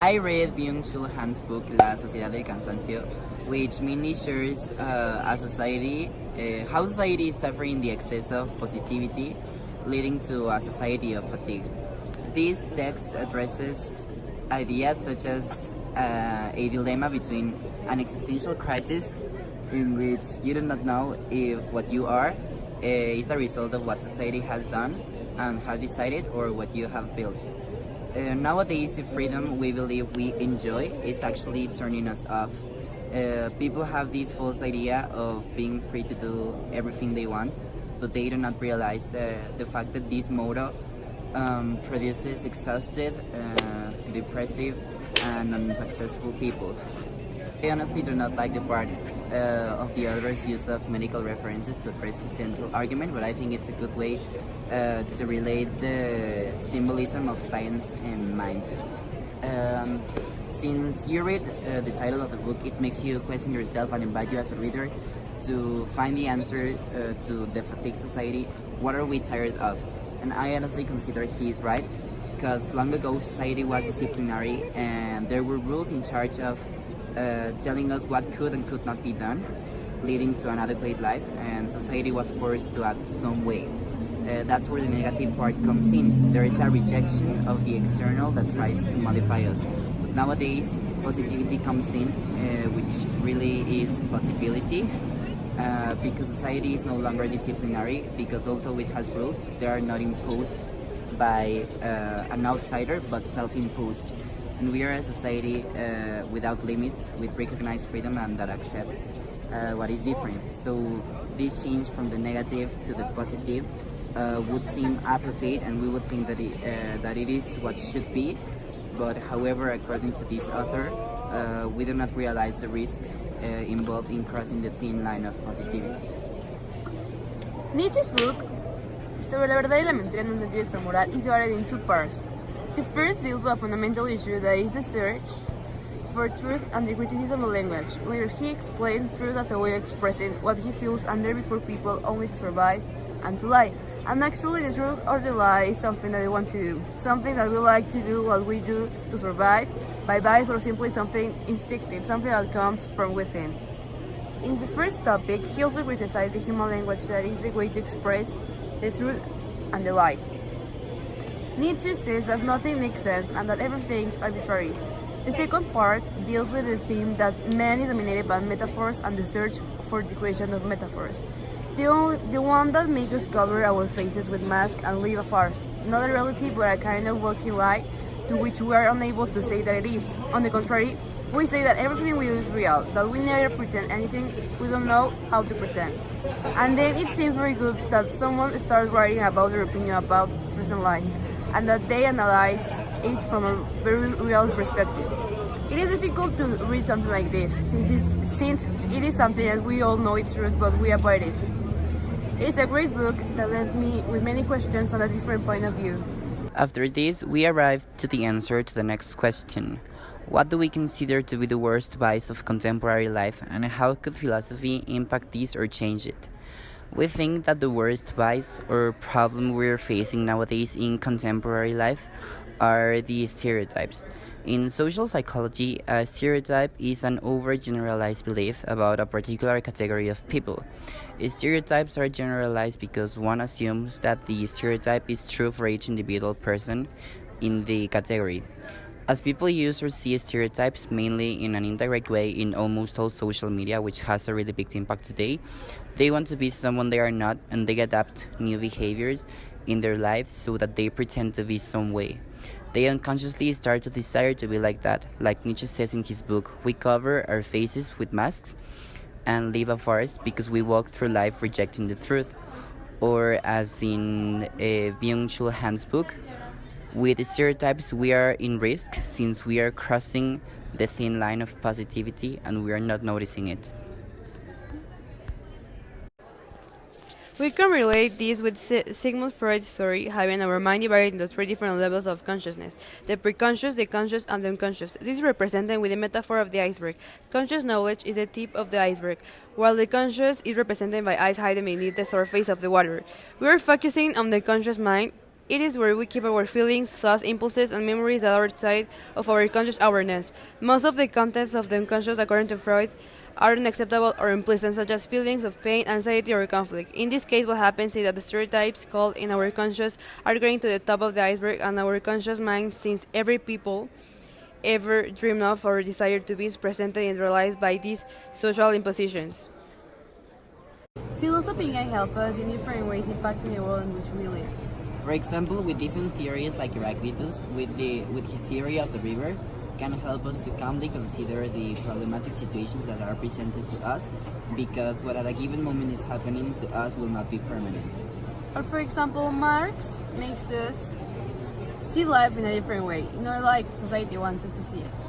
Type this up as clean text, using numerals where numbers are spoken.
I read Byung-Chul Han's book La Sociedad del Cansancio, which mainly shares how society is suffering the excess of positivity, leading to a society of fatigue. This text addresses ideas such as a dilemma between an existential crisis in which you do not know if what you are is a result of what society has done and has decided or what you have built. Nowadays, the freedom we believe we enjoy is actually turning us off. People have this false idea of being free to do everything they want, but they do not realize the fact that this motto produces exhausted, depressive, and unsuccessful people. I honestly do not like the part of the author's use of medical references to address the central argument, but I think it's a good way to relate the symbolism of science and mind. Since you read the title of the book, it makes you question yourself and invite you as a reader to find the answer to the fatigue society. What are we tired of? And I honestly consider he is right, because long ago society was disciplinary and there were rules in charge of telling us what could and could not be done, leading to an adequate life, and society was forced to act some way. That's where the negative part comes in. There is a rejection of the external that tries to modify us. But nowadays, positivity comes in, which really is possibility, because society is no longer disciplinary, because although it has rules, they are not imposed by an outsider, but self-imposed. And we are a society without limits, with recognized freedom and that accepts what is different. So this change from the negative to the positive would seem appropriate, and we would think that it is what should be. But however, according to this author, we do not realize the risk involved in crossing the thin line of positivity. Nietzsche's book sobre la verdad y la mentira en un sentido extramoral is divided in two parts. The first deals with a fundamental issue that is the search for truth and the criticism of language, where he explains truth as a way of expressing what he feels and therefore people only to survive and to lie. And actually the truth or the lie is something that they want to do, something that we like to do, what we do to survive, by bias, or simply something instinctive, something that comes from within. In the first topic, he also criticized the human language that is the way to express the truth and the lie. Nietzsche says that nothing makes sense and that everything is arbitrary. The second part deals with the theme that man is dominated by metaphors and the search for the creation of metaphors. The one that makes us cover our faces with masks and live a farce, not a reality but a kind of walking lie to which we are unable to say that it is. On the contrary, we say that everything we do is real, that we never pretend anything, we don't know how to pretend. And then it seems very good that someone starts writing about their opinion about truth and lies, and that they analyze it from a very real perspective. It is difficult to read something like this, since it is something that we all know it's true, but we avoid it. It is a great book that left me with many questions on a different point of view. After this, we arrived to the answer to the next question. What do we consider to be the worst vice of contemporary life, and how could philosophy impact this or change it? We think that the worst vice or problem we're facing nowadays in contemporary life are the stereotypes. In social psychology, a stereotype is an overgeneralized belief about a particular category of people. Stereotypes are generalized because one assumes that the stereotype is true for each individual person in the category. As people use or see stereotypes mainly in an indirect way in almost all social media, which has a really big impact today, they want to be someone they are not, and they adapt new behaviors in their lives so that they pretend to be some way. They unconsciously start to desire to be like that. Like Nietzsche says in his book, we cover our faces with masks and live a farce because we walk through life rejecting the truth. Or as in Byung-Chul Han's book, with stereotypes we are in risk since we are crossing the thin line of positivity and we are not noticing it. We can relate this with Sigmund Freud's theory, having our mind divided into three different levels of consciousness: the preconscious, the conscious, and the unconscious. This is represented with the metaphor of the iceberg. Conscious knowledge is the tip of the iceberg, while the conscious is represented by ice hiding beneath the surface of the water. We are focusing on the conscious mind, It is where we keep our feelings, thoughts, impulses, and memories that are outside of our conscious awareness. Most of the contents of the unconscious, according to Freud, are unacceptable or unpleasant, such as feelings of pain, anxiety, or conflict. In this case, what happens is that the stereotypes called in our conscious are going to the top of the iceberg, and our conscious mind, since every people ever dreamed of or desired to be, is presented and realized by these social impositions. Philosophy can help us in different ways impacting the world in which we live. For example, with different theories like Heraclitus, with his theory of the river, can help us to calmly consider the problematic situations that are presented to us, because what at a given moment is happening to us will not be permanent. Or for example, Marx makes us see life in a different way, not like society wants us to see it.